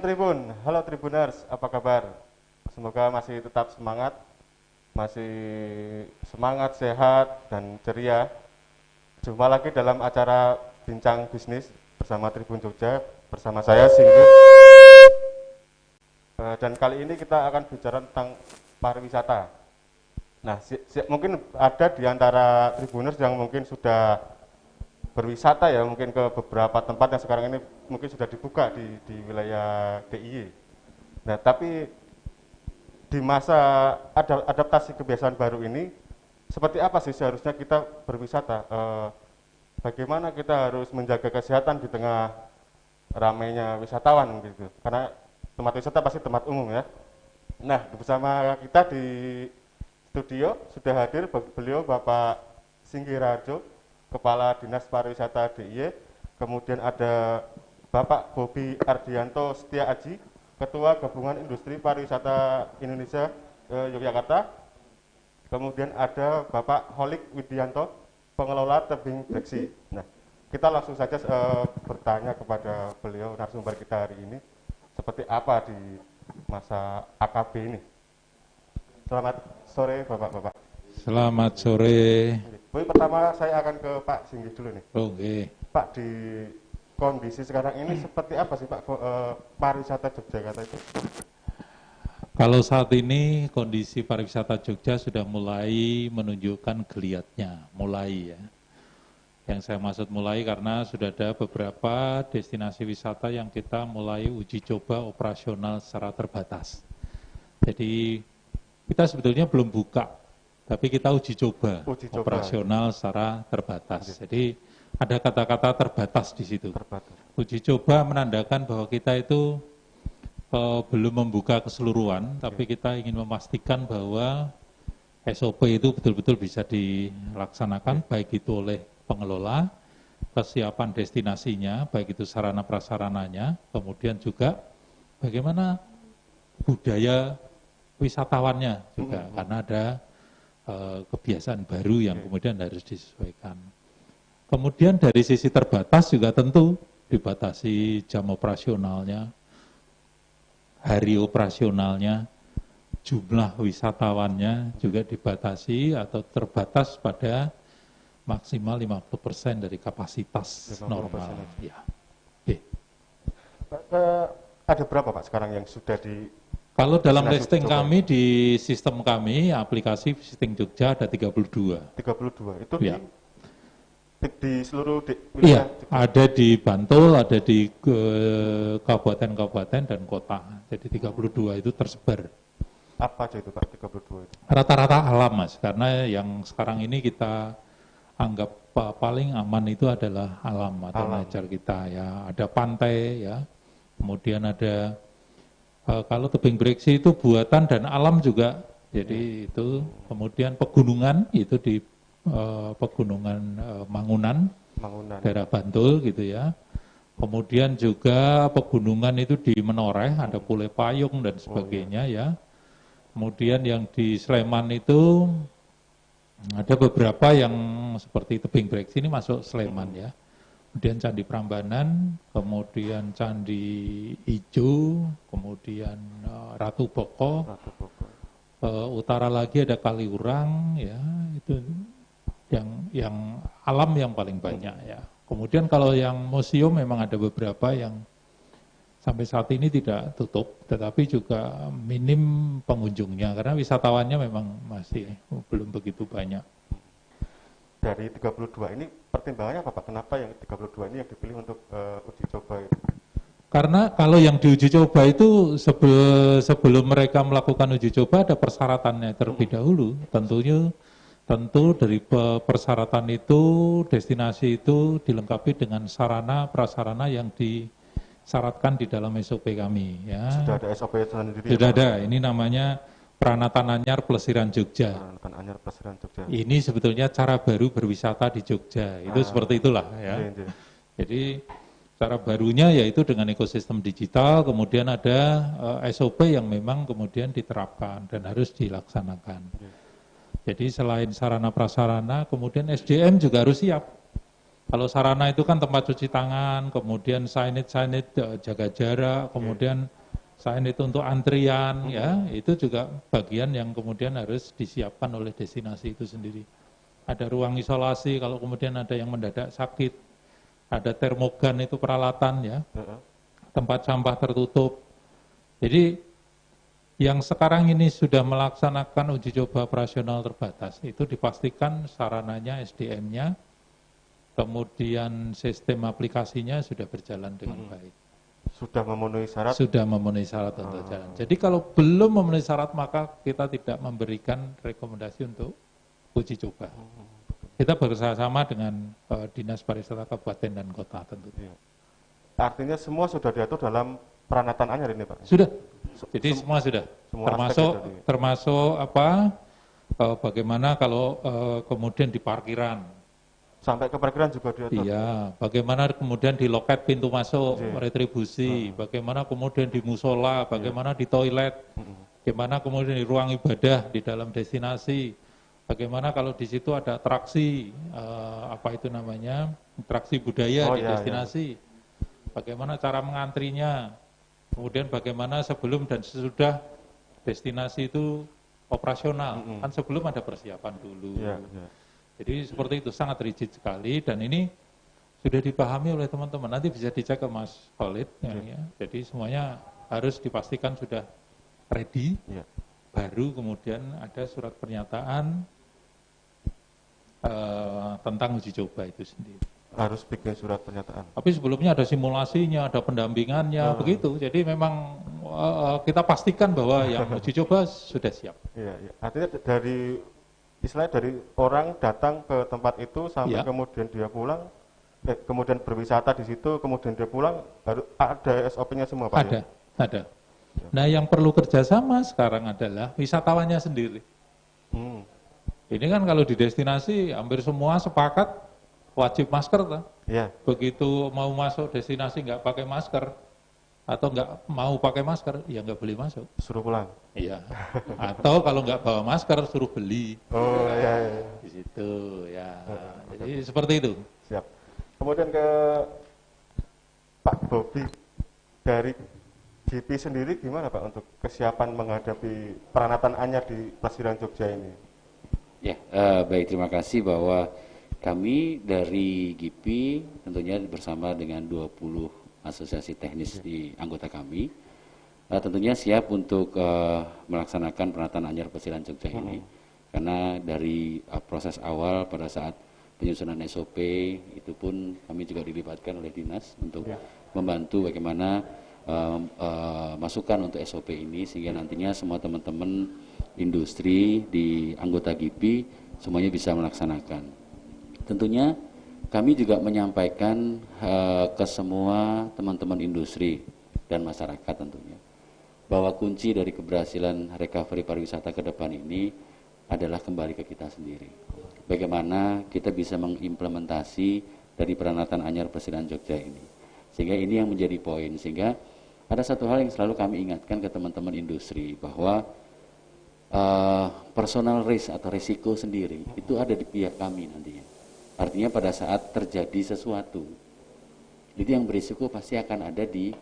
Tribun, halo Tribuners, apa kabar? Semoga masih tetap semangat, masih semangat, sehat, dan ceria. Jumpa lagi dalam acara Bincang Bisnis bersama Tribun Jogja, bersama saya Singgi. Dan kali ini kita akan bicara tentang pariwisata. Nah, mungkin ada di antara Tribuners yang mungkin sudah berwisata ya, mungkin ke beberapa tempat yang sekarang ini mungkin sudah dibuka di wilayah DIY. Nah, tapi di masa adaptasi kebiasaan baru ini, seperti apa sih seharusnya kita berwisata? Bagaimana kita harus menjaga kesehatan di tengah ramainya wisatawan gitu? Karena tempat wisata pasti tempat umum ya. Nah, bersama kita di studio sudah hadir beliau Bapak Singgi Raharjo, Kepala Dinas Pariwisata DIY. Kemudian ada Bapak Bobi Ardianto Setia Aji, Ketua Gabungan Industri Pariwisata Indonesia Yogyakarta. Kemudian ada Bapak Holik Widianto, Pengelola Tebing Breksi. Nah, kita langsung saja bertanya kepada beliau narasumber kita hari ini, seperti apa di masa AKB ini. Selamat sore Bapak-Bapak. Selamat sore. Pertama saya akan ke Pak Singgi dulu nih. Oke. Pak, di kondisi sekarang ini seperti apa sih Pak pariwisata Yogyakarta itu? Kalau saat ini kondisi pariwisata Jogja sudah mulai menunjukkan geliatnya, mulai ya. Yang saya maksud mulai karena sudah ada beberapa destinasi wisata yang kita mulai uji coba operasional secara terbatas. Jadi kita sebetulnya belum buka, tapi kita uji coba operasional secara terbatas. Jadi ada kata-kata terbatas di situ. Uji coba menandakan bahwa kita itu belum membuka keseluruhan, tapi kita ingin memastikan bahwa SOP itu betul-betul bisa dilaksanakan, baik itu oleh pengelola, kesiapan destinasinya, baik itu sarana prasarananya, kemudian juga bagaimana budaya wisatawannya juga, karena ada kebiasaan baru yang kemudian harus disesuaikan. Kemudian dari sisi terbatas juga tentu dibatasi jam operasionalnya, hari operasionalnya, jumlah wisatawannya juga dibatasi atau terbatas pada maksimal 50% dari kapasitas normal. Ya. Ada berapa Pak sekarang yang sudah di... Kalau dalam listing kami di sistem kami, aplikasi Visiting Jogja ada 32. 32, itu ya. Di seluruh iya, ada di Bantul, ada di kabupaten-kabupaten dan kota. Jadi 32 itu tersebar. Apa aja itu Pak, 32 itu? Rata-rata alam Mas, karena yang sekarang ini kita anggap paling aman itu adalah alam atau nature kita ya. Ada pantai ya, kemudian ada kalau tebing breksi itu buatan dan alam juga. Jadi itu kemudian pegunungan itu di pegunungan Mangunan, daerah Bantul gitu ya. Kemudian juga pegunungan itu di Menoreh, ada Pule Payung dan sebagainya ya. Kemudian yang di Sleman itu ada beberapa yang seperti tebing breksi ini masuk Sleman ya. Kemudian Candi Prambanan, kemudian Candi Ijo, kemudian Ratu Boko. Utara lagi ada Kaliurang ya, itu yang alam yang paling banyak ya. Kemudian kalau yang museum memang ada beberapa yang sampai saat ini tidak tutup, tetapi juga minim pengunjungnya karena wisatawannya memang masih belum begitu banyak. Dari 32 ini pertimbangannya apa Pak? Kenapa yang 32 ini yang dipilih untuk uji coba itu? Karena kalau yang diuji coba itu sebelum mereka melakukan uji coba ada persyaratannya terlebih dahulu. Tentu dari persyaratan itu, destinasi itu dilengkapi dengan sarana prasarana yang disyaratkan di dalam SOP kami. Ya. Sudah ada SOP sendiri? Sudah ada, ini namanya Peranatan Anyar Plesiran Jogja. Peranatan Anyar Plesiran Jogja. Ini sebetulnya cara baru berwisata di Jogja, itu seperti itulah. Ya. Jadi cara barunya yaitu dengan ekosistem digital, kemudian ada SOP yang memang kemudian diterapkan dan harus dilaksanakan. Jadi selain sarana prasarana, kemudian SDM juga harus siap. Kalau sarana itu kan tempat cuci tangan, kemudian signage jaga jarak, kemudian signage untuk antrian, ya itu juga bagian yang kemudian harus disiapkan oleh destinasi itu sendiri. Ada ruang isolasi kalau kemudian ada yang mendadak sakit, ada termogan itu peralatan ya, tempat sampah tertutup. Jadi yang sekarang ini sudah melaksanakan uji coba operasional terbatas itu dipastikan sarananya, SDM-nya, kemudian sistem aplikasinya sudah berjalan dengan baik. Sudah memenuhi syarat? Sudah memenuhi syarat untuk jalan. Jadi kalau belum memenuhi syarat maka kita tidak memberikan rekomendasi untuk uji coba. Kita bekerjasama dengan Dinas Pariwisata Kabupaten dan Kota tentunya. Artinya semua sudah diatur dalam peranatan anyar ini, Pak? Sudah. Jadi semua sudah. Semua termasuk apa? Bagaimana kalau kemudian di parkiran. Sampai ke parkiran juga diatur? Iya, bagaimana kemudian di loket pintu masuk, retribusi, bagaimana kemudian di musola, bagaimana di toilet, bagaimana kemudian di ruang ibadah di dalam destinasi, bagaimana kalau di situ ada atraksi, apa itu namanya, atraksi budaya di destinasi, bagaimana cara mengantrinya, kemudian bagaimana sebelum dan sesudah destinasi itu operasional, kan sebelum ada persiapan dulu. Jadi seperti itu, sangat rigid sekali dan ini sudah dipahami oleh teman-teman. Nanti bisa dicek ke Mas Khalid. Ya. Jadi semuanya harus dipastikan sudah ready. Baru kemudian ada surat pernyataan tentang uji coba itu sendiri. Harus bikin surat pernyataan. Tapi sebelumnya ada simulasinya, ada pendampingannya, begitu. Jadi memang kita pastikan bahwa yang uji coba sudah siap. Artinya dari orang datang ke tempat itu sampai kemudian dia pulang, kemudian berwisata di situ, kemudian dia pulang, harus ada SOP-nya semua, Pak? Ada. Nah, yang perlu kerjasama sekarang adalah wisatawannya sendiri. Ini kan kalau di destinasi hampir semua sepakat wajib masker, kan? Begitu mau masuk destinasi nggak pakai masker, atau nggak mau pakai masker, ya nggak boleh masuk. Suruh pulang? Iya. Atau kalau nggak bawa masker, suruh beli. Di situ, ya. Jadi seperti itu. Siap. Kemudian ke Pak Bobi, dari GP sendiri gimana Pak untuk kesiapan menghadapi peranatan anyar di Plesiran Jogja ini? Ya, baik, terima kasih bahwa kami dari GP tentunya bersama dengan 20 asosiasi teknis di anggota kami tentunya siap untuk melaksanakan penataan anyar Plesiran Jogja ini karena dari proses awal pada saat penyusunan SOP itu pun kami juga dilibatkan oleh dinas untuk membantu bagaimana masukan untuk SOP ini sehingga nantinya semua teman-teman industri di anggota GP semuanya bisa melaksanakan. Tentunya kami juga menyampaikan ke semua teman-teman industri dan masyarakat tentunya bahwa kunci dari keberhasilan recovery pariwisata ke depan ini adalah kembali ke kita sendiri. Bagaimana kita bisa mengimplementasi dari peranatan anyar Plesiran Jogja ini. Sehingga ini yang menjadi poin. Sehingga ada satu hal yang selalu kami ingatkan ke teman-teman industri bahwa personal risk atau risiko sendiri itu ada di pihak kami nantinya. Artinya pada saat terjadi sesuatu, itu yang berisiko pasti akan ada di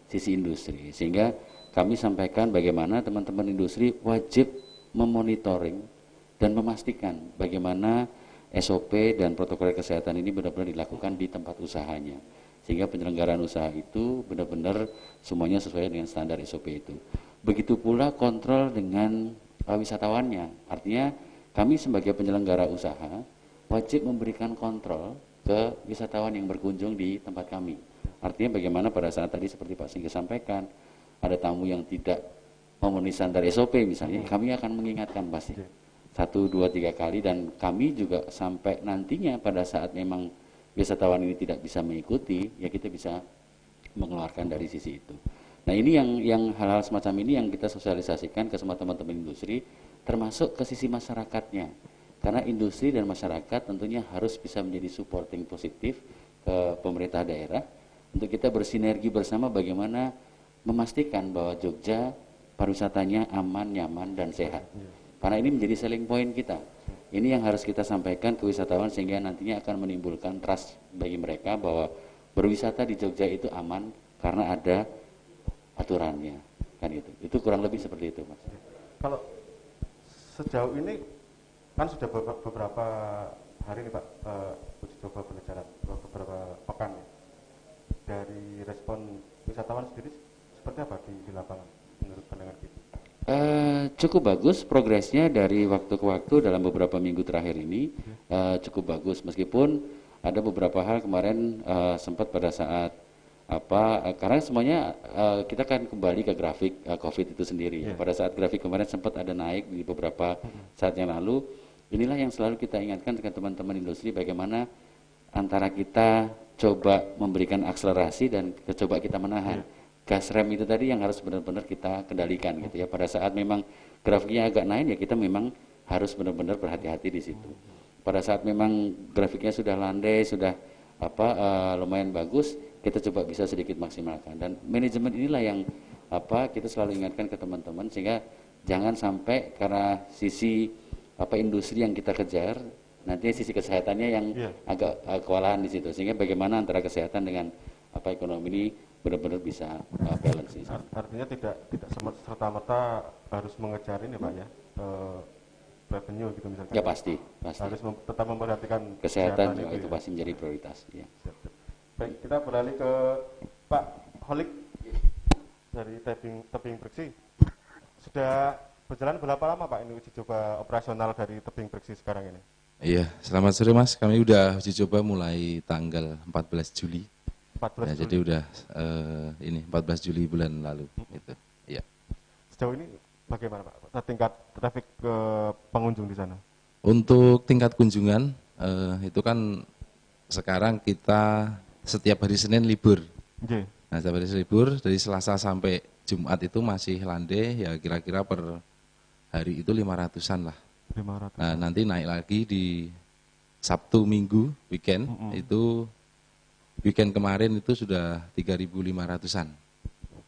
sisi industri. Sehingga kami sampaikan bagaimana teman-teman industri wajib memonitoring dan memastikan bagaimana SOP dan protokol kesehatan ini benar-benar dilakukan di tempat usahanya. Sehingga penyelenggaraan usaha itu benar-benar semuanya sesuai dengan standar SOP itu. Begitu pula kontrol dengan wisatawannya. Artinya kami sebagai penyelenggara usaha wajib memberikan kontrol ke wisatawan yang berkunjung di tempat kami. Artinya bagaimana pada saat tadi seperti Pak Singgih sampaikan, ada tamu yang tidak memenuhi standar SOP misalnya, kami akan mengingatkan pasti 1, 2, 3 kali dan kami juga sampai nantinya pada saat memang wisatawan ini tidak bisa mengikuti, ya kita bisa mengeluarkan dari sisi itu. Nah ini yang hal-hal semacam ini yang kita sosialisasikan ke semua teman-teman industri, termasuk ke sisi masyarakatnya. Karena industri dan masyarakat tentunya harus bisa menjadi supporting positif ke pemerintah daerah untuk kita bersinergi bersama bagaimana memastikan bahwa Jogja pariwisatanya aman, nyaman, dan sehat. Karena ini menjadi selling point kita. Ini yang harus kita sampaikan ke wisatawan sehingga nantinya akan menimbulkan trust bagi mereka bahwa berwisata di Jogja itu aman karena ada aturannya, kan itu. Itu kurang lebih seperti itu, Mas. Kalau sejauh ini kan sudah beberapa hari nih Pak uji coba berjalan beberapa pekan ya. Dari respon wisatawan sendiri seperti apa di lapangan menurut pandangan kita? Cukup bagus progresnya dari waktu ke waktu dalam beberapa minggu terakhir ini, cukup bagus meskipun ada beberapa hal kemarin sempat pada saat karena semuanya kita kan kembali ke grafik COVID itu sendiri. Pada saat grafik kemarin sempat ada naik di beberapa saat yang lalu. Inilah yang selalu kita ingatkan dengan teman-teman industri, bagaimana antara kita coba memberikan akselerasi dan coba kita menahan. Gas rem itu tadi yang harus benar-benar kita kendalikan gitu ya. Pada saat memang grafiknya agak naik ya kita memang harus benar-benar berhati-hati di situ. Pada saat memang grafiknya sudah landai, sudah lumayan bagus, kita coba bisa sedikit maksimalkan. Dan manajemen inilah yang kita selalu ingatkan ke teman-teman sehingga jangan sampai karena sisi industri yang kita kejar, nanti sisi kesehatannya yang agak kewalahan di situ. Sehingga bagaimana antara kesehatan dengan ekonomi ini benar-benar bisa balance. Artinya tidak serta-merta harus mengejar ini Pak ya, revenue gitu misalkan. Ya pasti. Harus tetap memperhatikan kesehatan juga itu ya. pasti menjadi prioritas. Ya. Baik, kita beralih ke Pak Holik dari Tebing Breksi. Sudah berjalan berapa lama Pak ini uji coba operasional dari Tebing Breksi sekarang ini? Iya, selamat sore Mas. Kami udah uji coba mulai tanggal 14 Juli. 14 Juli. Jadi udah 14 Juli bulan lalu. Gitu. Iya. Sejauh ini bagaimana Pak tingkat traffic ke pengunjung di sana? Untuk tingkat kunjungan itu kan sekarang kita setiap hari Senin libur. Okay. Nah, setiap hari libur dari Selasa sampai Jumat itu masih landai ya kira-kira per hari itu 500-an lah. 500. Nah, nanti naik lagi di Sabtu Minggu weekend itu weekend kemarin itu sudah 3.500-an.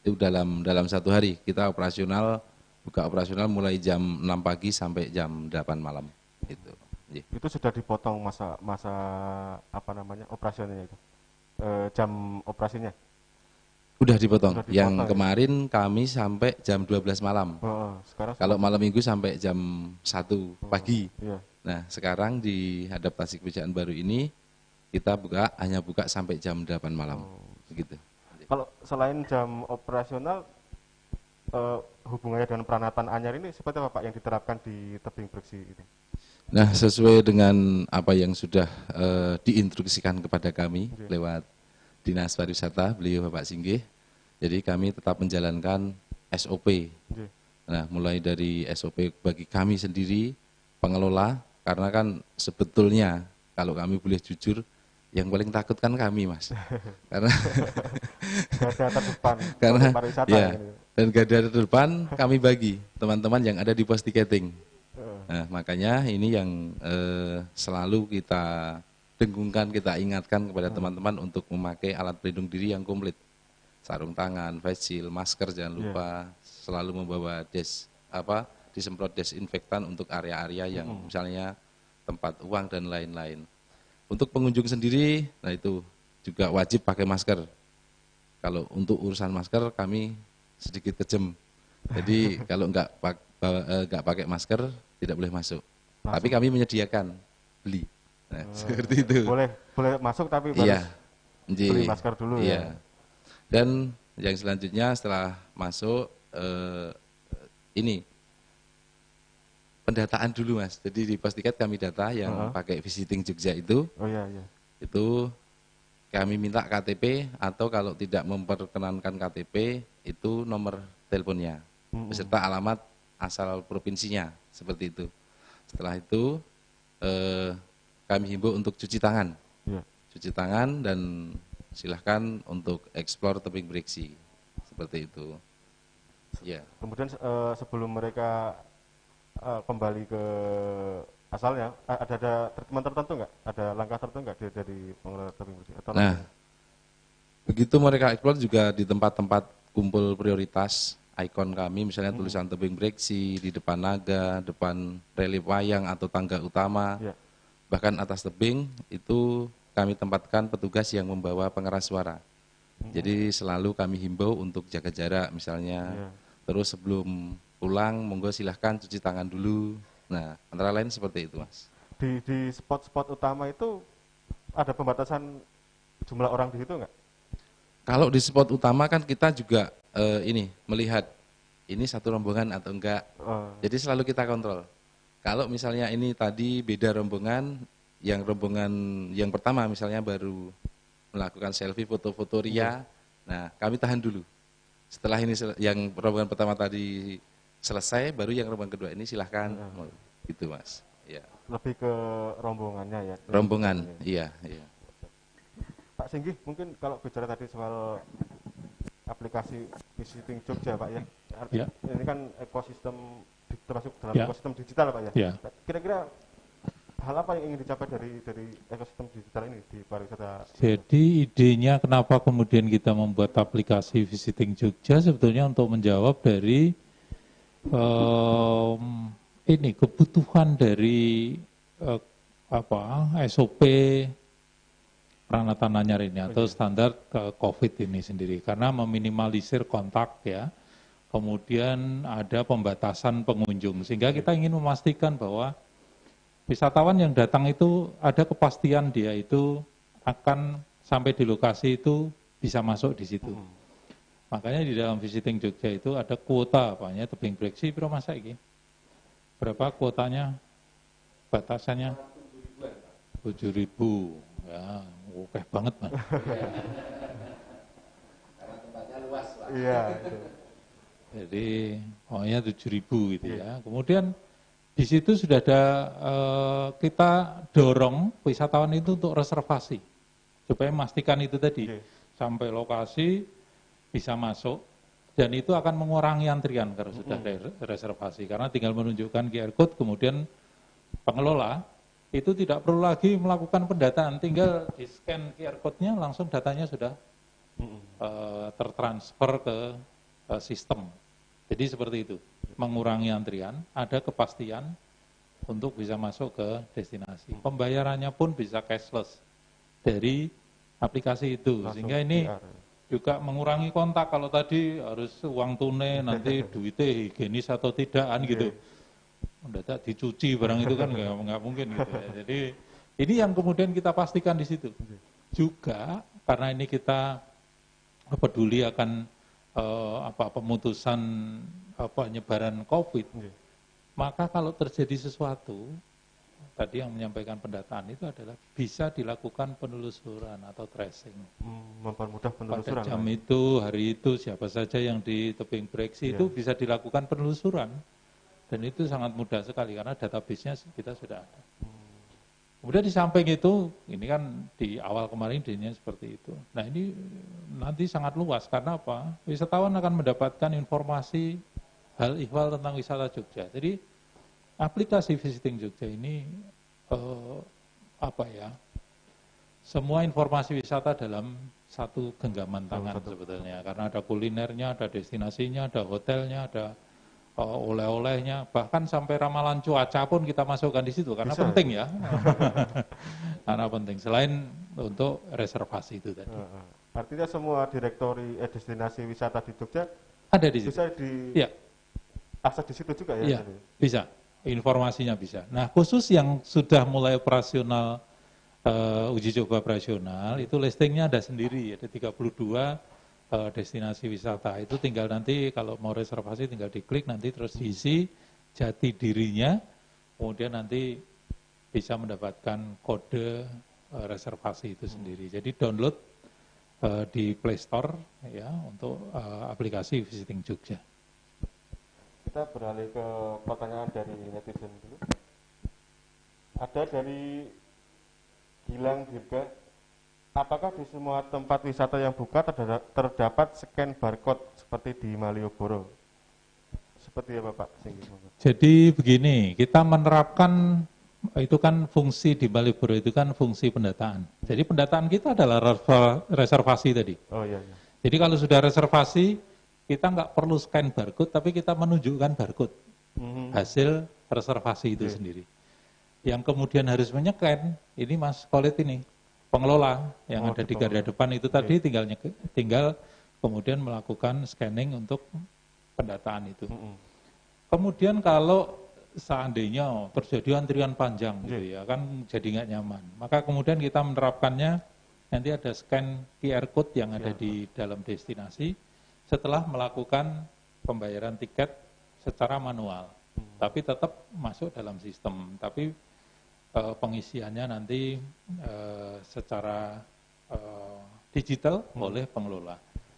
Itu dalam satu hari kita buka operasional mulai jam 6 pagi sampai jam 8 malam. Itu sudah dipotong masa operasionalnya itu. Jam operasinya. Udah dipotong. Yang kemarin kami sampai jam 12 malam. Sekarang kalau malam Minggu sampai jam 1 pagi. Iya. Nah, sekarang di adaptasi kebijakan baru ini kita hanya buka sampai jam 8 malam. Begitu. Kalau selain jam operasional hubungannya dengan peranatan anyar ini seperti apa Pak yang diterapkan di Tebing Breksi itu? Nah, sesuai dengan apa yang sudah diinstruksikan kepada kami lewat Dinas Pariwisata, beliau Bapak Singgih, jadi kami tetap menjalankan SOP. Nah, mulai dari SOP bagi kami sendiri, pengelola, karena kan sebetulnya kalau kami boleh jujur, yang paling takut kan kami Mas. Karena garda terdepan pariwisata ya, dan garda terdepan kami bagi teman-teman yang ada di pos tiketing. Nah, makanya ini yang selalu kita dengungkan, kita ingatkan kepada teman-teman untuk memakai alat pelindung diri yang komplit. Sarung tangan, face shield, masker jangan lupa, selalu membawa disemprot desinfektan untuk area-area yang misalnya tempat uang dan lain-lain. Untuk pengunjung sendiri, nah itu juga wajib pakai masker. Kalau untuk urusan masker kami sedikit kejem. Jadi kalau nggak pakai masker tidak boleh masuk. Tapi kami menyediakan beli. Nah, seperti itu. Boleh masuk tapi harus beli masker dulu ya. Dan yang selanjutnya setelah masuk ini pendataan dulu Mas. Jadi di pos tiket kami data yang pakai visiting Jogja itu. Itu kami minta KTP atau kalau tidak memperkenankan KTP itu nomor teleponnya beserta alamat asal provinsinya seperti itu. Setelah itu kami himbau untuk cuci tangan. Cuci tangan dan silahkan untuk eksplor Tebing Breksi seperti itu. Ya. Kemudian sebelum mereka kembali ke asalnya, ada treatment tertentu nggak? Ada langkah tertentu nggak dari pengelola Tebing Breksi? Nah, begitu mereka eksplor juga di tempat-tempat kumpul prioritas ikon kami, misalnya tulisan tebing breksi di depan naga, depan relief wayang atau tangga utama, Ya. bahkan atas tebing itu kami tempatkan petugas yang membawa pengeras suara. Jadi selalu kami himbau untuk jaga jarak misalnya. Ya. Terus sebelum pulang, monggo silahkan cuci tangan dulu. Nah, antara lain seperti itu, Mas. Di spot-spot utama itu ada pembatasan jumlah orang di situ nggak? Kalau di spot utama kan kita juga ini melihat ini satu rombongan atau enggak. Jadi selalu kita kontrol. Kalau misalnya ini tadi beda rombongan yang pertama misalnya baru melakukan selfie foto-foto ria, nah kami tahan dulu. Setelah ini yang rombongan pertama tadi selesai, baru yang rombongan kedua ini silahkan, gitu Mas. Ya. Lebih ke rombongannya ya? Rombongan, iya. Pak Singgih, mungkin kalau bicara tadi soal aplikasi Visiting Jogja Pak ya, Ya. ini kan ekosistem termasuk dalam Ya. ekosistem digital Pak ya. Ya. Kira-kira hal apa yang ingin dicapai dari ekosistem digital ini di pariwisata? Jadi idenya kenapa kemudian kita membuat aplikasi Visiting Jogja sebetulnya untuk menjawab dari ini kebutuhan dari SOP peranatan anyar ini atau standar COVID ini sendiri karena meminimalisir kontak ya. Kemudian ada pembatasan pengunjung sehingga kita ingin memastikan bahwa wisatawan yang datang itu ada kepastian dia itu akan sampai di lokasi itu bisa masuk di situ. Makanya di dalam Visiting Jogja itu ada kuota apanya tebing breksi berapa masa ini? Berapa kuotanya? Batasannya 7.000 ya, oke banget Mas. Karena tempatnya luas, Pak. Iya. Jadi pokoknya 7.000 gitu ya. Kemudian di situ sudah ada kita dorong wisatawan itu untuk reservasi supaya memastikan itu tadi sampai lokasi bisa masuk dan itu akan mengurangi antrian kalau sudah ada reservasi karena tinggal menunjukkan QR code kemudian pengelola itu tidak perlu lagi melakukan pendataan tinggal di scan QR code-nya langsung datanya sudah tertransfer ke sistem. Jadi seperti itu, mengurangi antrian, ada kepastian untuk bisa masuk ke destinasi. Pembayarannya pun bisa cashless dari aplikasi itu, sehingga ini juga mengurangi kontak. Kalau tadi harus uang tunai, nanti duitnya higienis atau tidak, kan gitu. Mendadak dicuci barang itu kan nggak mungkin gitu ya. Jadi ini yang kemudian kita pastikan di situ. Juga karena ini kita peduli akan pemutusan penyebaran COVID, maka kalau terjadi sesuatu, tadi yang menyampaikan pendataan itu adalah bisa dilakukan penelusuran atau tracing. Mempermudah penelusuran. Pada jam itu, hari itu, siapa saja yang di tebing breksi itu bisa dilakukan penelusuran. Dan itu sangat mudah sekali karena database-nya kita sudah ada. Kemudian di samping itu, ini kan di awal kemarin idenya seperti itu. Nah ini nanti sangat luas, karena apa? Wisatawan akan mendapatkan informasi hal ihwal tentang wisata Jogja. Jadi aplikasi Visiting Jogja ini, semua informasi wisata dalam satu genggaman tangan sebetulnya. Karena ada kulinernya, ada destinasinya, ada hotelnya, ada oleh-olehnya, bahkan sampai ramalan cuaca pun kita masukkan di situ karena penting ya. Karena penting selain untuk reservasi itu tadi. Artinya semua direktori destinasi wisata di Jogja ada di situ. Bisa akses di situ juga ya? Iya, bisa. Informasinya bisa. Nah, khusus yang sudah mulai operasional uji coba operasional itu listingnya ada sendiri, ada 32 destinasi wisata. Itu tinggal nanti kalau mau reservasi tinggal diklik nanti terus diisi jati dirinya, kemudian nanti bisa mendapatkan kode reservasi itu sendiri. Jadi download di Play Store ya untuk aplikasi Visiting Jogja. Kita beralih ke pertanyaan dari netizen dulu. Ada dari Gilang Dirga. Apakah di semua tempat wisata yang buka terdapat scan barcode seperti di Malioboro? Seperti apa Pak? Jadi begini, kita menerapkan itu kan fungsi di Malioboro itu kan fungsi pendataan. Jadi pendataan kita adalah reservasi tadi. Oh iya. Jadi kalau sudah reservasi, kita nggak perlu scan barcode, tapi kita menunjukkan barcode hasil reservasi itu sendiri. Yang kemudian harus menyekan, ini Mas Khalid ini, pengelola yang ada di garda depan itu tadi tinggal kemudian melakukan scanning untuk pendataan itu. Kemudian kalau seandainya terjadi antrian panjang gitu ya, kan jadi nggak nyaman. Maka kemudian kita menerapkannya, nanti ada scan QR code yang ada di dalam destinasi setelah melakukan pembayaran tiket secara manual. Tapi tetap masuk dalam sistem, tapi pengisiannya nanti secara digital oleh pengelola.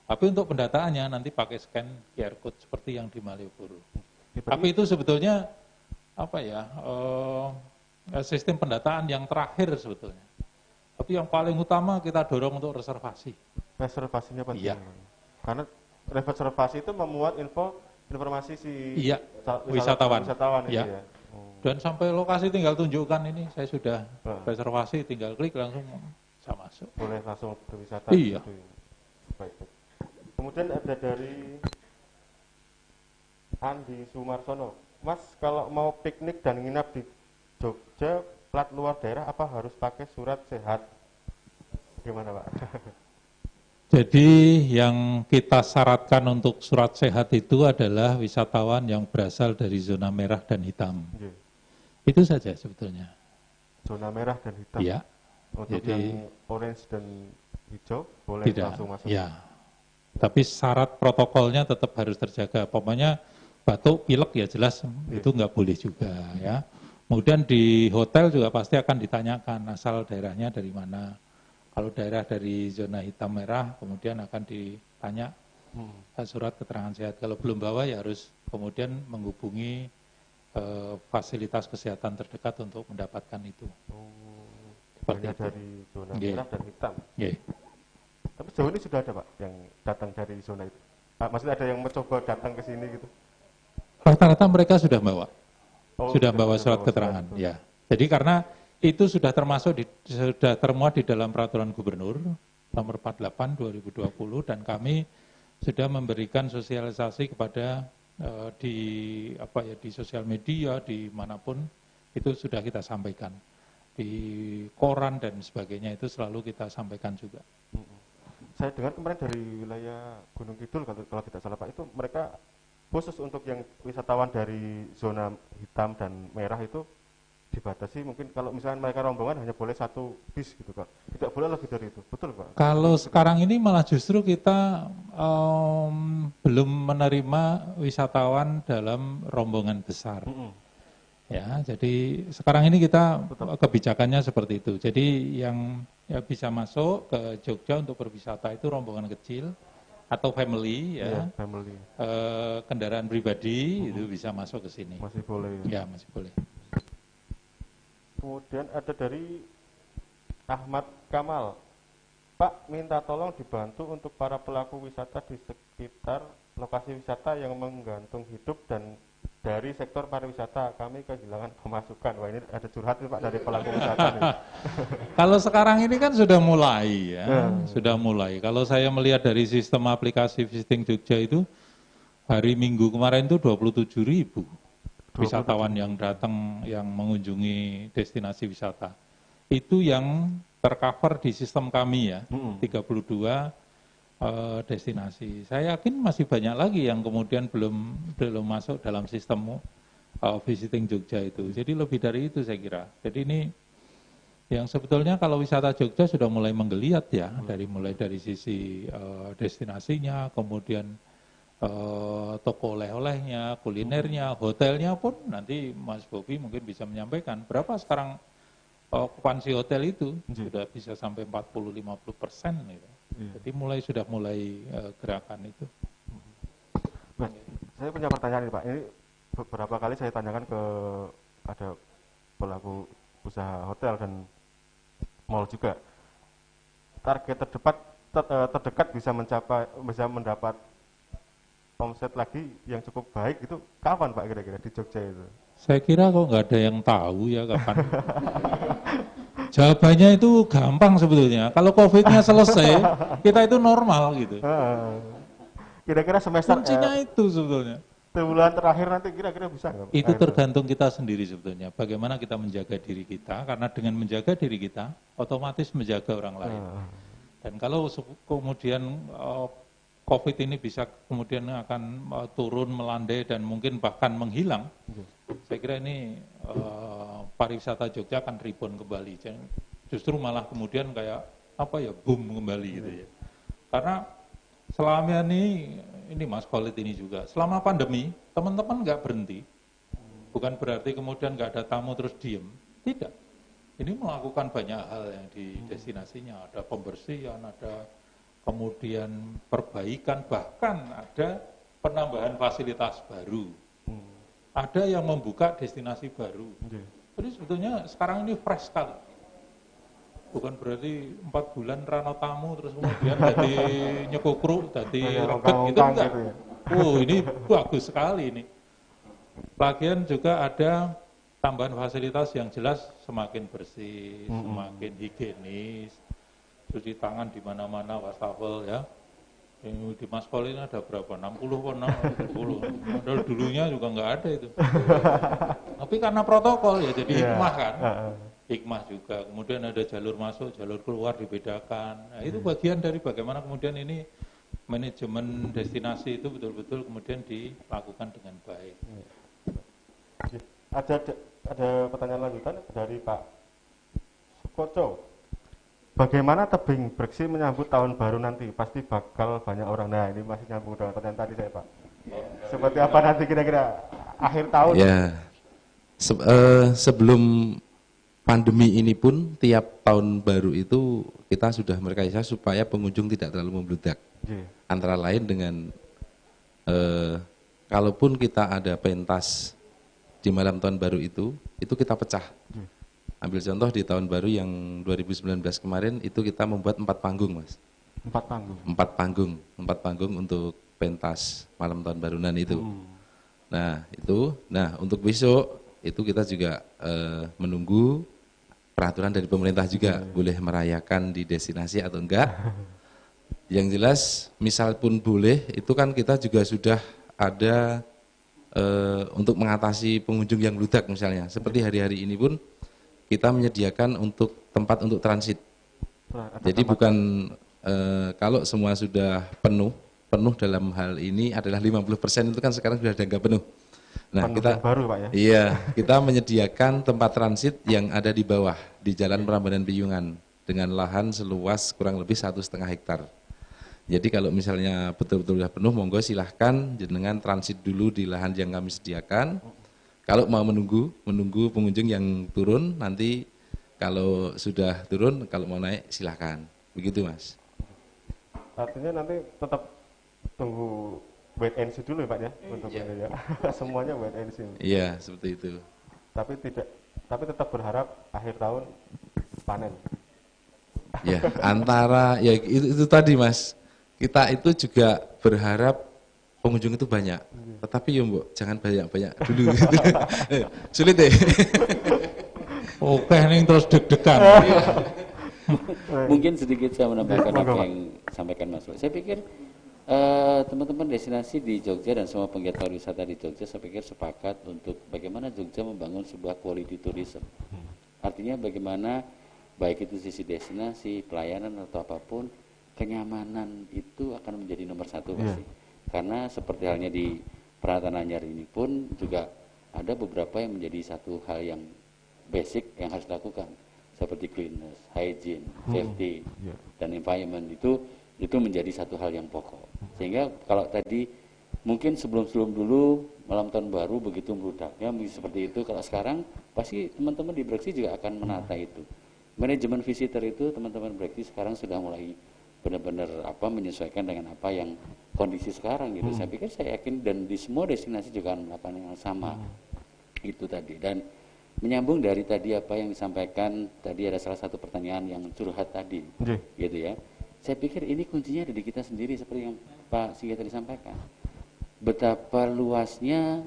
Tapi untuk pendataannya nanti pakai scan QR code seperti yang di Malioboro. Tapi itu sebetulnya apa ya, sistem pendataan yang terakhir sebetulnya. Tapi yang paling utama kita dorong untuk reservasi. Reservasinya penting. Iya. Karena reservasi itu memuat informasi si wisatawan. Iya. Ya. Dan sampai lokasi tinggal tunjukkan ini saya sudah reservasi, tinggal klik langsung bisa masuk. Boleh langsung berwisata. Iya. Gitu. Baik. Kemudian ada dari Andi Sumarsono. Mas, kalau mau piknik dan nginap di Jogja, plat luar daerah apa harus pakai surat sehat? Gimana, Pak? Jadi yang kita syaratkan untuk surat sehat itu adalah wisatawan yang berasal dari zona merah dan hitam. Yeah. Itu saja sebetulnya. Zona merah dan hitam? Ya. Untuk Jadi, yang orange dan hijau boleh tidak, langsung masuk? Ya. Tapi syarat protokolnya tetap harus terjaga. Pokoknya batuk, pilek ya jelas itu nggak boleh juga ya. Kemudian di hotel juga pasti akan ditanyakan asal daerahnya dari mana. Kalau daerah dari zona hitam merah, kemudian akan ditanya surat keterangan sehat. Kalau belum bawa ya harus kemudian menghubungi fasilitas kesehatan terdekat untuk mendapatkan itu. Seperti itu. Dari zona merah dan hitam. Tapi sejauh ini sudah ada, Pak, yang datang dari zona itu? Pak, maksudnya ada yang mencoba datang ke sini gitu? Rata-rata mereka sudah bawa. Sudah bawa surat bawa keterangan, surat. ya. Jadi karena itu sudah sudah termuat di dalam peraturan gubernur nomor 48 2020 dan kami sudah memberikan sosialisasi kepada di sosial media dimanapun itu sudah kita sampaikan di koran dan sebagainya itu selalu kita sampaikan juga. Saya dengar kemarin dari wilayah Gunung Kidul kalau tidak salah, Pak, itu mereka khusus untuk yang wisatawan dari zona hitam dan merah itu dibatasi, mungkin kalau misalnya mereka rombongan hanya boleh 1 bis gitu, Pak. Tidak boleh lebih dari itu. Betul, Pak? Kalau sekarang ini malah justru kita belum menerima wisatawan dalam rombongan besar. Ya, jadi sekarang ini kita kebijakannya seperti itu. Jadi yang bisa masuk ke Jogja untuk berwisata itu rombongan kecil atau family ya. Family. Kendaraan pribadi itu bisa masuk ke sini. Masih boleh. Ya, masih boleh. Kemudian ada dari Ahmad Kamal. Pak, minta tolong dibantu untuk para pelaku wisata di sekitar lokasi wisata yang menggantung hidup dan dari sektor pariwisata. Kami kehilangan pemasukan. Wah, ini ada curhat nih, Pak, dari pelaku wisata nih. Kalau sekarang ini kan sudah mulai ya, sudah mulai. Kalau saya melihat dari sistem aplikasi Visiting Jogja itu, hari Minggu kemarin itu 27.000 wisatawan yang datang, yang mengunjungi destinasi wisata. Itu yang tercover di sistem kami ya, 32 destinasi. Saya yakin masih banyak lagi yang kemudian belum masuk dalam sistem Visiting Jogja itu. Jadi lebih dari itu saya kira. Jadi ini yang sebetulnya kalau wisata Jogja sudah mulai menggeliat ya, mulai dari sisi destinasinya, kemudian toko oleh-olehnya, kulinernya, hotelnya pun nanti Mas Bobi mungkin bisa menyampaikan berapa sekarang okupansi hotel itu sudah bisa sampai 40-50% gitu. Jadi sudah mulai gerakan itu. Mas, saya punya pertanyaan nih, Pak. Ini beberapa kali saya tanyakan ke ada pelaku usaha hotel dan mall juga. Target terdekat bisa mendapat omset lagi yang cukup baik itu kapan, Pak, kira-kira di Jogja itu? Saya kira kok nggak ada yang tahu ya kapan. Jawabannya itu gampang sebetulnya. Kalau COVID-nya selesai, kita itu normal gitu. Kira-kira semester Kuncinya itu sebetulnya. bulan terakhir nanti kira-kira bisa nggak? Itu tergantung kita sendiri sebetulnya. Bagaimana kita menjaga diri kita, karena dengan menjaga diri kita, otomatis menjaga orang lain. Dan kalau kemudian COVID ini bisa kemudian akan turun, melandai, dan mungkin bahkan menghilang, saya kira ini pariwisata Jogja akan rebound kembali. Justru malah kemudian kayak boom kembali gitu ya. Karena selama ini Mas Khalid ini juga, selama pandemi teman-teman nggak berhenti. Bukan berarti kemudian nggak ada tamu terus diem, tidak. Ini melakukan banyak hal yang di destinasinya, ada pembersihan, ada kemudian perbaikan, bahkan ada penambahan fasilitas baru. Ada yang membuka destinasi baru. Jadi sebetulnya sekarang ini fresh sekali. Bukan berarti 4 bulan rano tamu terus kemudian jadi nyekukru, jadi reget gitu enggak. Gitu ya. Ini bagus sekali ini. Bagian juga ada tambahan fasilitas yang jelas semakin bersih, semakin higienis, cuci tangan di mana-mana, wastafel ya. Yang di Mas Kol ini ada berapa? 60 kok, 60. Padahal dulunya juga enggak ada itu. Tapi karena protokol ya jadi hikmah kan. Hikmah juga, kemudian ada jalur masuk, jalur keluar dibedakan. Nah, itu bagian dari bagaimana kemudian ini manajemen destinasi itu betul-betul kemudian dilakukan dengan baik. Ada pertanyaan lanjutan dari Pak Sukoco. Bagaimana tebing Breksi menyambut tahun baru nanti? Pasti bakal banyak orang. Nah, ini masih nyambung dengan pertanyaan tadi saya, Pak. Seperti apa nanti kira-kira akhir tahun? Ya, sebelum pandemi ini pun tiap tahun baru itu kita sudah merekayasa supaya pengunjung tidak terlalu membludak. Antara lain dengan kalaupun kita ada pentas di malam tahun baru itu kita pecah. Ambil contoh di tahun baru yang 2019 kemarin itu kita membuat 4 panggung, Mas. 4 panggung. 4 panggung untuk pentas malam tahun barunan itu. Nah untuk besok itu kita juga menunggu peraturan dari pemerintah juga boleh merayakan di destinasi atau enggak. Yang jelas, misal pun boleh, itu kan kita juga sudah ada untuk mengatasi pengunjung yang bludak misalnya. Seperti hari-hari ini pun kita menyediakan untuk tempat untuk transit. Jadi bukan kalau semua sudah penuh dalam hal ini adalah 50% itu kan sekarang sudah ada enggak penuh. Nah, kita baru, Pak, ya? Iya, kita menyediakan tempat transit yang ada di bawah di Jalan Prambanan Piyungan dengan lahan seluas kurang lebih 1,5 hektar. Jadi kalau misalnya betul-betul sudah penuh, monggo silahkan jenengan transit dulu di lahan yang kami sediakan. Kalau mau menunggu pengunjung yang turun, nanti kalau sudah turun, kalau mau naik silahkan. Begitu, Mas. Artinya nanti tetap tunggu wait and see dulu ya, Pak, ya, untuk ini ya. Semuanya wait and see. Iya, seperti itu. Tapi tetap berharap akhir tahun panen. Ya, itu tadi, Mas. Kita itu juga berharap pengunjung itu banyak. Tetapi ya, Mbok, jangan banyak-banyak dulu gitu. Sulit deh. Oke, ini terus deg-degan. Mungkin sedikit saya menambahkan apa yang disampaikan Mas. Saya pikir teman-teman destinasi di Jogja dan semua penggiat pariwisata di Jogja saya pikir sepakat untuk bagaimana Jogja membangun sebuah quality tourism. Artinya bagaimana baik itu sisi destinasi, pelayanan atau apapun, kenyamanan itu akan menjadi nomor satu pasti. Karena seperti halnya di Peralatan Anyar ini pun juga ada beberapa yang menjadi satu hal yang basic yang harus dilakukan seperti cleanliness, hygiene, safety, dan environment itu menjadi satu hal yang pokok. Sehingga kalau tadi mungkin sebelum dulu malam tahun baru begitu meludaknya seperti itu, kalau sekarang pasti teman-teman di Breksi juga akan menata itu. Manajemen visitor itu teman-teman Breksi sekarang sudah mulai benar-benar menyesuaikan dengan apa yang kondisi sekarang gitu. Saya yakin dan di semua destinasi juga akan melakukan yang sama. Itu tadi. Dan menyambung dari tadi apa yang disampaikan tadi, ada salah satu pertanyaan yang curhat tadi, gitu ya. Saya pikir ini kuncinya ada di kita sendiri seperti yang Pak Sigit tadi sampaikan. Betapa luasnya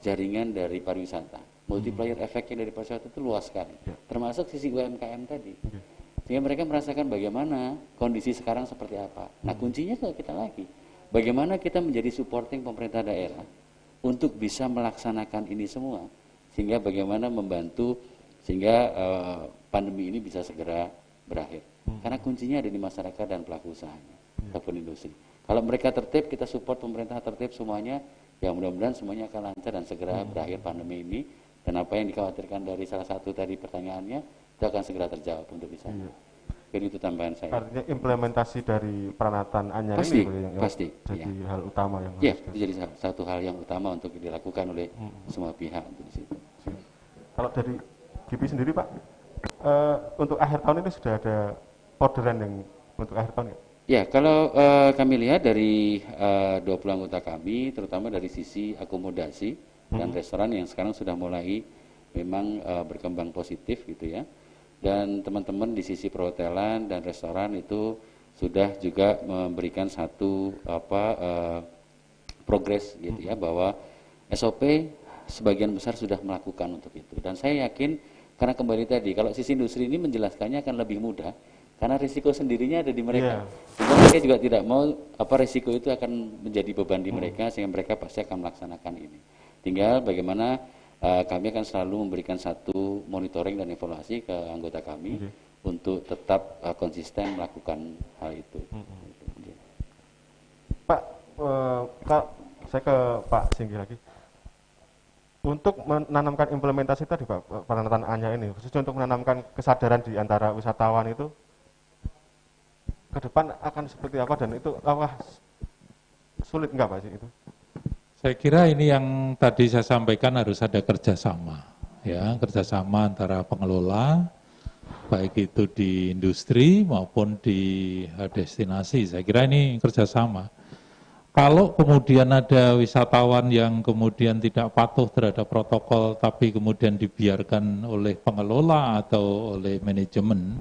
jaringan dari pariwisata, multiplier efeknya dari pariwisata itu luas sekali, termasuk sisi UMKM tadi. Sehingga mereka merasakan bagaimana kondisi sekarang seperti apa. Nah kuncinya ke kita lagi, bagaimana kita menjadi supporting pemerintah daerah untuk bisa melaksanakan ini semua, sehingga bagaimana membantu sehingga pandemi ini bisa segera berakhir. Karena kuncinya ada di masyarakat dan pelaku usahanya ataupun industri. Kalau mereka tertib, kita support pemerintah tertib semuanya, ya mudah-mudahan semuanya akan lancar dan segera berakhir pandemi ini. Dan apa yang dikhawatirkan dari salah satu tadi pertanyaannya, itu akan segera terjawab untuk di sana. Jadi itu tambahan saya. Artinya implementasi dari peranatan anyar Pasti, ini yang pasti, jadi hal utama yang ya, harus itu jadi satu hal yang utama untuk dilakukan oleh semua pihak di situ. Kalau dari GIPI sendiri Pak, untuk akhir tahun ini sudah ada orderan yang untuk akhir tahun ya? Ya, kalau kami lihat dari 20 anggota kami, terutama dari sisi akomodasi dan restoran yang sekarang sudah mulai memang berkembang positif gitu ya. Dan teman-teman di sisi perhotelan dan restoran itu sudah juga memberikan satu progres gitu ya, bahwa SOP sebagian besar sudah melakukan untuk itu. Dan saya yakin karena kembali tadi, kalau sisi industri ini menjelaskannya akan lebih mudah karena risiko sendirinya ada di mereka. Mereka juga tidak mau risiko itu akan menjadi beban di mereka, sehingga mereka pasti akan melaksanakan ini. Tinggal bagaimana kami akan selalu memberikan satu monitoring dan evaluasi ke anggota kami untuk tetap konsisten melakukan hal itu. Pak, saya ke Pak Singgi lagi. Untuk menanamkan implementasi tadi Pak, peranatan anyar ini, khususnya untuk menanamkan kesadaran di antara wisatawan itu, ke depan akan seperti apa dan itu apakah sulit enggak Pak sih itu? Saya kira ini yang tadi saya sampaikan harus ada kerjasama, ya kerjasama antara pengelola, baik itu di industri maupun di destinasi. Saya kira ini kerjasama. Kalau kemudian ada wisatawan yang kemudian tidak patuh terhadap protokol, tapi kemudian dibiarkan oleh pengelola atau oleh manajemen,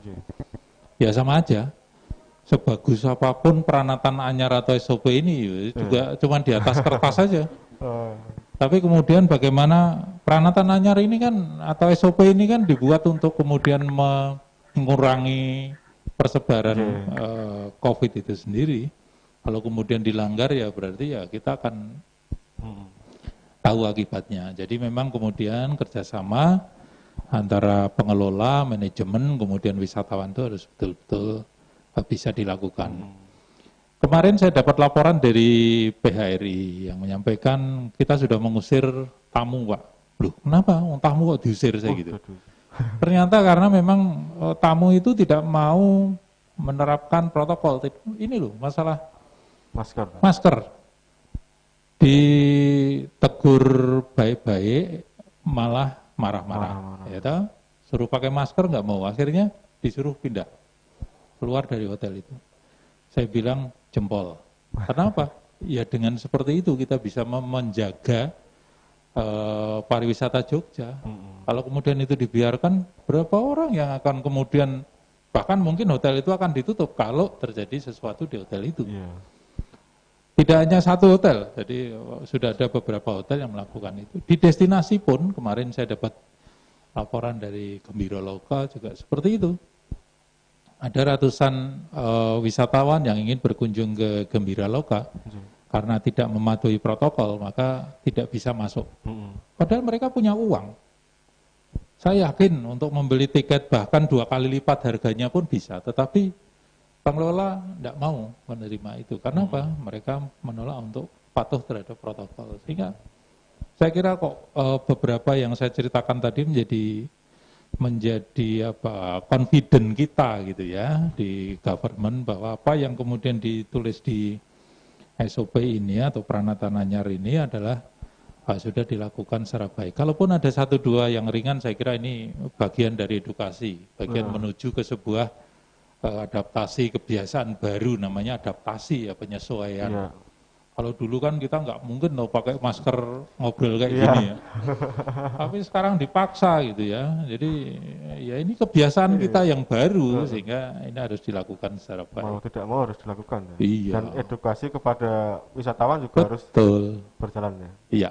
ya sama aja. Sebagus apapun peranatan anyar atau SOP ini juga cuma di atas kertas saja. Tapi kemudian bagaimana peranatan anyar ini kan atau SOP ini kan dibuat untuk kemudian mengurangi persebaran COVID itu sendiri. Kalau kemudian dilanggar ya berarti ya kita akan tahu akibatnya. Jadi memang kemudian kerjasama antara pengelola, manajemen, kemudian wisatawan itu harus betul-betul bisa dilakukan. Kemarin saya dapat laporan dari PHRI yang menyampaikan kita sudah mengusir tamu Pak. Loh kenapa? Tamu kok diusir saya gitu. Ternyata karena memang tamu itu tidak mau menerapkan protokol. Ini loh masalah masker. Ditegur baik-baik malah marah-marah. Ya toh? Suruh pakai masker nggak mau, akhirnya disuruh pindah keluar dari hotel itu. Saya bilang jempol. Kenapa? Ya dengan seperti itu kita bisa menjaga pariwisata Jogja. Kalau kemudian itu dibiarkan, berapa orang yang akan kemudian, bahkan mungkin hotel itu akan ditutup kalau terjadi sesuatu di hotel itu. Tidak hanya satu hotel, jadi sudah ada beberapa hotel yang melakukan itu. Di destinasi pun kemarin saya dapat laporan dari Gembira Loka juga seperti itu. Ada ratusan wisatawan yang ingin berkunjung ke Gembira Loka karena tidak mematuhi protokol maka tidak bisa masuk. Padahal mereka punya uang. Saya yakin untuk membeli tiket bahkan 2 kali lipat harganya pun bisa, tetapi pengelola tidak mau menerima itu. Karena apa? Mereka menolak untuk patuh terhadap protokol. Sehingga saya kira kok beberapa yang saya ceritakan tadi menjadi confident kita gitu ya di government bahwa apa yang kemudian ditulis di SOP ini atau peranatan anyar ini adalah sudah dilakukan secara baik. Kalaupun ada 1-2 yang ringan, saya kira ini bagian dari edukasi, bagian menuju ke sebuah adaptasi kebiasaan baru, namanya adaptasi ya, penyesuaian. Kalau dulu kan kita nggak mungkin loh pakai masker ngobrol kayak gini ya. Tapi sekarang dipaksa gitu ya. Jadi ya ini kebiasaan kita yang baru sehingga ini harus dilakukan secara baik. Mau tidak mau harus dilakukan ya. Iya. Dan edukasi kepada wisatawan juga harus berjalan ya. Iya.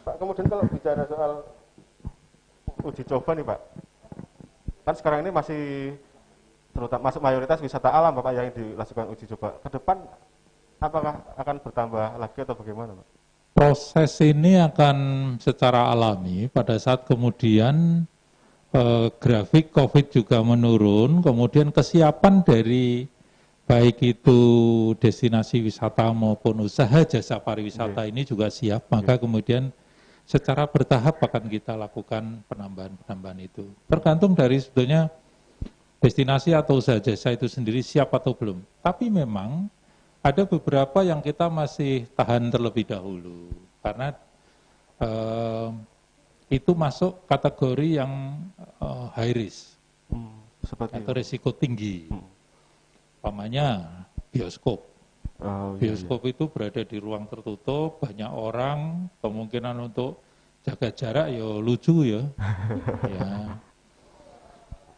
Pak, kemudian kalau bicara soal uji coba nih Pak, kan sekarang ini masih terutama masuk mayoritas wisata alam Bapak yang dilakukan uji coba. Ke depan apakah akan bertambah lagi atau bagaimana, Pak? Proses ini akan secara alami pada saat kemudian grafik COVID juga menurun, kemudian kesiapan dari baik itu destinasi wisata maupun usaha jasa pariwisata ini juga siap, maka kemudian secara bertahap akan kita lakukan penambahan-penambahan itu. Tergantung dari sebetulnya destinasi atau usaha jasa itu sendiri siap atau belum. Tapi memang ada beberapa yang kita masih tahan terlebih dahulu karena itu masuk kategori yang high risk Seperti atau risiko tinggi. Umpamanya bioskop. Bioskop itu berada di ruang tertutup, banyak orang, kemungkinan untuk jaga jarak ya lucu ya. Ya.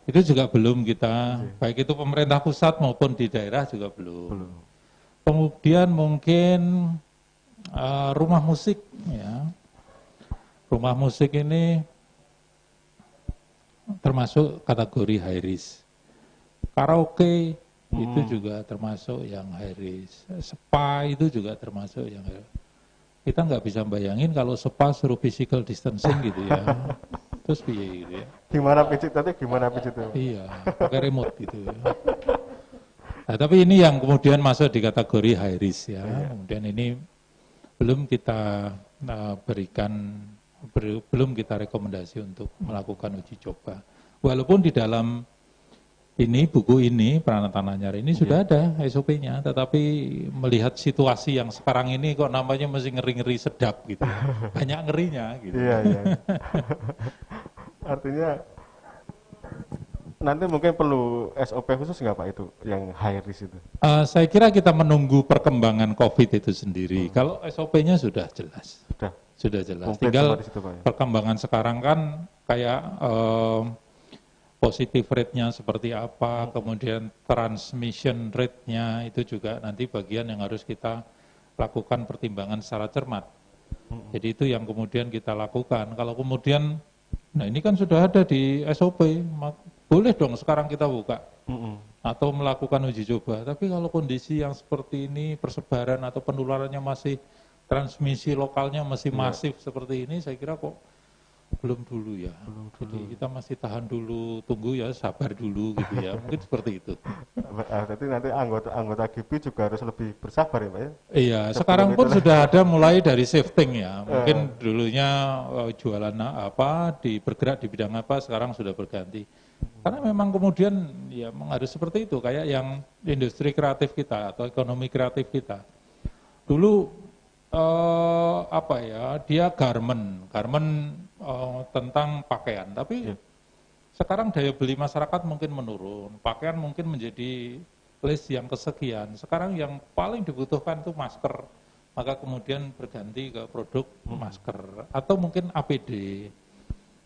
Itu juga belum kita, baik itu pemerintah pusat maupun di daerah juga belum. Kemudian mungkin rumah musik, ya. Rumah musik ini termasuk kategori high risk. Karaoke itu juga termasuk yang high risk. Spa itu juga termasuk yang high risk. Kita nggak bisa bayangin kalau spa suruh physical distancing gitu ya. Terus piye gitu ya. Gimana pijit tadi? Gimana pijit itu? Iya, pakai remote gitu ya. Nah, tapi ini yang kemudian masuk di kategori high risk ya. Kemudian ini belum kita belum kita rekomendasi untuk melakukan uji coba. Walaupun di dalam ini buku ini Pranatana Anyar ini sudah ada SOP-nya, tetapi melihat situasi yang sekarang ini kok namanya masih ngeri-ngeri sedap gitu. Banyak ngerinya gitu. Iya, iya. Artinya nanti mungkin perlu SOP khusus nggak Pak itu yang high risk itu? Saya kira kita menunggu perkembangan COVID itu sendiri. Kalau SOP-nya sudah jelas. Sudah jelas. Tinggal situ, Pak, ya? Perkembangan sekarang kan kayak positive rate-nya seperti apa, kemudian transmission rate-nya itu juga nanti bagian yang harus kita lakukan pertimbangan secara cermat. Jadi itu yang kemudian kita lakukan. Kalau kemudian, nah ini kan sudah ada di SOP, boleh dong sekarang kita buka atau melakukan uji coba. Tapi kalau kondisi yang seperti ini, persebaran atau penularannya masih, transmisi lokalnya masih masif seperti ini, saya kira kok belum dulu ya. Jadi kita masih tahan dulu, tunggu ya, sabar dulu gitu ya. Mungkin seperti itu. Jadi nanti anggota GP juga harus lebih bersabar ya Pak ya? Iya, sekarang pun sudah ada mulai dari shifting ya. Mungkin dulunya jualan apa, bergerak di bidang apa, sekarang sudah berganti. Karena memang kemudian ya harus seperti itu, kayak yang industri kreatif kita atau ekonomi kreatif kita. Dulu dia garment tentang pakaian, tapi sekarang daya beli masyarakat mungkin menurun, pakaian mungkin menjadi list yang kesekian. Sekarang yang paling dibutuhkan itu masker, maka kemudian berganti ke produk masker atau mungkin APD.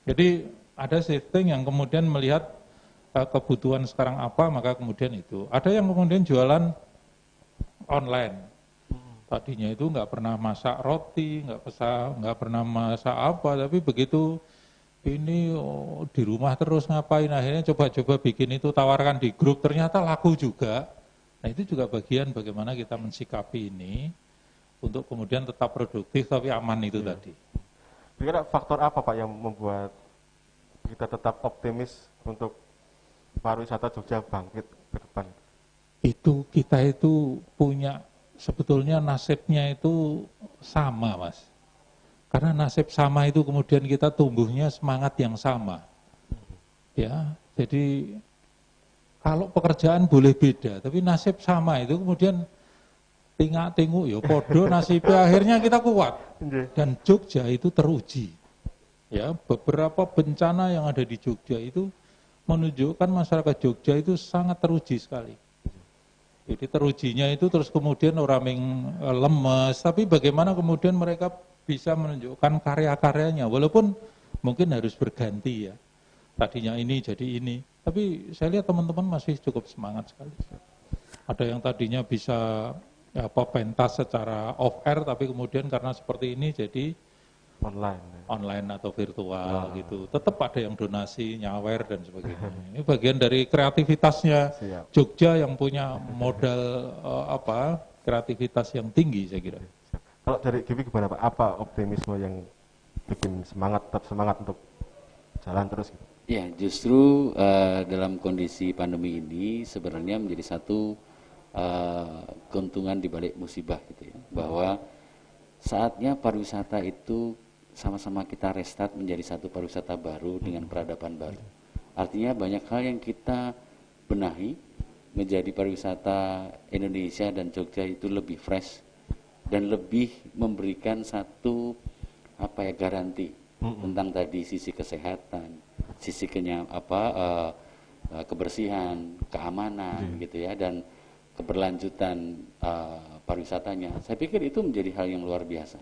Jadi ada shifting yang kemudian melihat kebutuhan sekarang apa, maka kemudian itu. Ada yang kemudian jualan online. Tadinya itu nggak pernah masak roti, nggak pernah masak apa, tapi begitu ini di rumah terus ngapain, akhirnya coba-coba bikin itu, tawarkan di grup, ternyata laku juga. Nah itu juga bagian bagaimana kita mensikapi ini untuk kemudian tetap produktif tapi aman itu tadi. Kira-kira faktor apa Pak yang membuat kita tetap optimis untuk pariwisata Jogja bangkit ke depan? Itu kita itu punya sebetulnya nasibnya itu sama Mas. Karena nasib sama itu kemudian kita tumbuhnya semangat yang sama. Ya, jadi kalau pekerjaan boleh beda, tapi nasib sama itu kemudian tingak-tinguk ya podo nasibnya, akhirnya kita kuat. Dan Jogja itu teruji. Ya, beberapa bencana yang ada di Jogja itu menunjukkan masyarakat Jogja itu sangat teruji sekali. Jadi terujinya itu terus kemudian orang yang lemes, tapi bagaimana kemudian mereka bisa menunjukkan karya-karyanya, walaupun mungkin harus berganti ya. Tadinya ini jadi ini, tapi saya lihat teman-teman masih cukup semangat sekali. Ada yang tadinya bisa pentas secara off air, tapi kemudian karena seperti ini jadi online atau virtual gitu. Tetap ada yang donasi, nyawer dan sebagainya. Ini bagian dari kreativitasnya Jogja yang punya modal kreativitas yang tinggi saya kira. Kalau dari Gibi gimana Pak? Apa optimisme yang bikin semangat, tetap semangat untuk jalan terus gitu? Ya, justru dalam kondisi pandemi ini sebenarnya menjadi satu keuntungan di balik musibah gitu ya, bahwa saatnya pariwisata itu sama-sama kita restart menjadi satu pariwisata baru dengan peradaban baru. Artinya banyak hal yang kita benahi menjadi pariwisata Indonesia dan Jogja itu lebih fresh dan lebih memberikan satu garanti tentang tadi sisi kesehatan, sisi kebersihan, keamanan gitu ya, dan keberlanjutan pariwisatanya. Saya pikir itu menjadi hal yang luar biasa.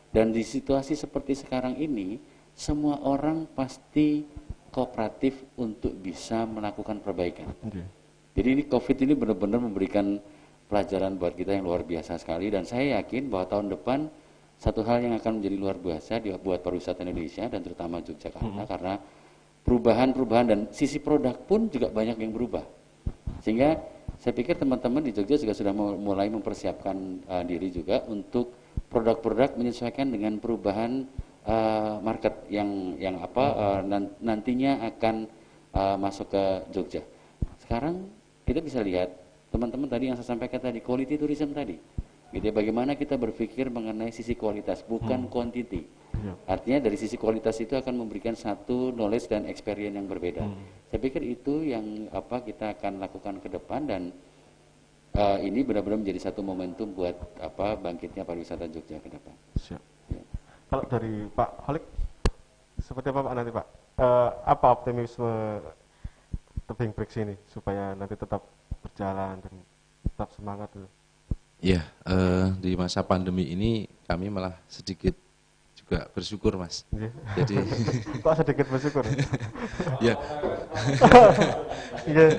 Dan di situasi seperti sekarang ini, semua orang pasti kooperatif untuk bisa melakukan perbaikan. Jadi ini COVID ini benar-benar memberikan pelajaran buat kita yang luar biasa sekali, dan saya yakin bahwa tahun depan satu hal yang akan menjadi luar biasa buat pariwisata Indonesia dan terutama Yogyakarta, karena perubahan-perubahan dan sisi produk pun juga banyak yang berubah. Sehingga saya pikir teman-teman di Jogja juga sudah mulai mempersiapkan diri juga untuk produk-produk menyesuaikan dengan perubahan market yang nantinya akan masuk ke Jogja. Sekarang kita bisa lihat teman-teman tadi yang saya sampaikan tadi, quality tourism tadi, gitu ya, bagaimana kita berpikir mengenai sisi kualitas bukan quantity. Artinya dari sisi kualitas itu akan memberikan satu knowledge dan experience yang berbeda. Saya pikir itu yang kita akan lakukan ke depan, dan ini benar-benar menjadi satu momentum buat bangkitnya pariwisata Jogja ke depan. Siap. Ya. Kalau dari Pak Holik, seperti apa Pak nanti Pak? Apa optimisme Tebing Breaks ini supaya nanti tetap berjalan dan tetap semangat itu? Ya, di masa pandemi ini kami malah sedikit juga bersyukur Mas. Yeah. Jadi kok sedikit bersyukur? Ya. Yeah.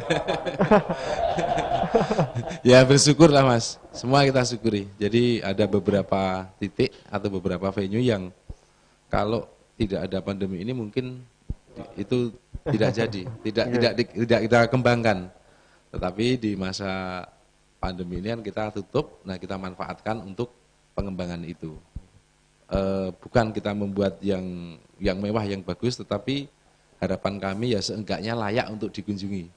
Ya bersyukur lah Mas. Semua kita syukuri. Jadi ada beberapa titik atau beberapa venue yang kalau tidak ada pandemi ini mungkin itu tidak jadi, tidak kita kembangkan. Tetapi di masa pandemi ini kan kita tutup, nah kita manfaatkan untuk pengembangan itu. Bukan kita membuat yang mewah, yang bagus, tetapi harapan kami ya seenggaknya layak untuk dikunjungi.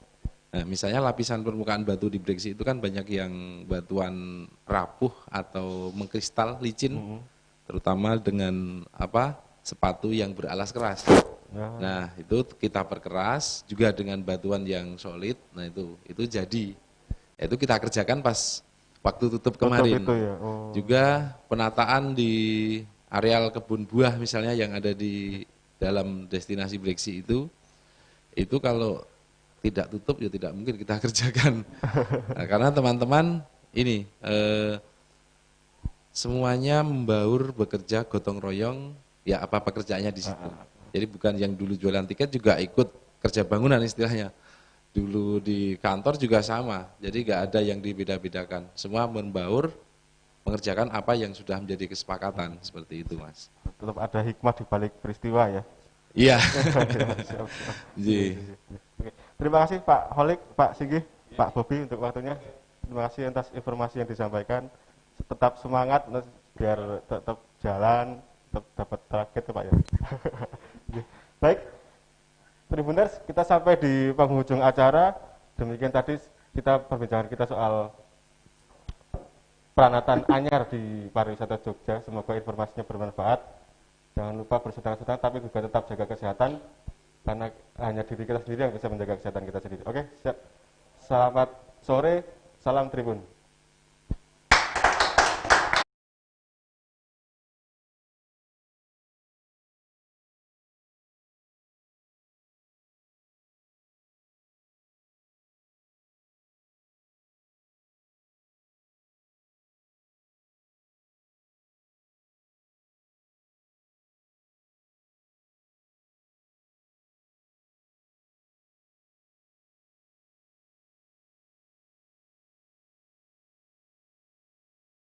Nah, misalnya lapisan permukaan batu di Breksi itu kan banyak yang batuan rapuh atau mengkristal, licin, terutama dengan sepatu yang beralas keras. Nah, itu kita perkeras juga dengan batuan yang solid. Nah, itu jadi. Itu kita kerjakan pas waktu tutup kemarin. Itu ya? Juga penataan di areal kebun buah misalnya yang ada di dalam destinasi Breksi itu kalau tidak tutup ya tidak mungkin kita kerjakan. Nah, karena teman-teman ini semuanya membaur, bekerja gotong royong, ya apa pekerjaannya di situ. Jadi bukan yang dulu jualan tiket juga ikut kerja bangunan istilahnya. Dulu di kantor juga sama, jadi nggak ada yang dibeda-bedakan. Semua membaur, mengerjakan apa yang sudah menjadi kesepakatan, seperti itu Mas. Tetap ada hikmah di balik peristiwa ya? Iya. Terima kasih Pak Holik, Pak Singgih, Pak Bobi untuk waktunya. Terima kasih atas informasi yang disampaikan. Tetap semangat biar tetap jalan, tetap dapat target Pak ya. Baik, Tribuners, kita sampai di penghujung acara. Demikian tadi perbincangan kita soal peranatan anyar di pariwisata Jogja. Semoga informasinya bermanfaat. Jangan lupa bersenang-senang, tapi juga tetap jaga kesehatan, karena hanya diri kita sendiri yang bisa menjaga kesehatan kita sendiri. Oke, siap. Selamat sore, salam Tribun.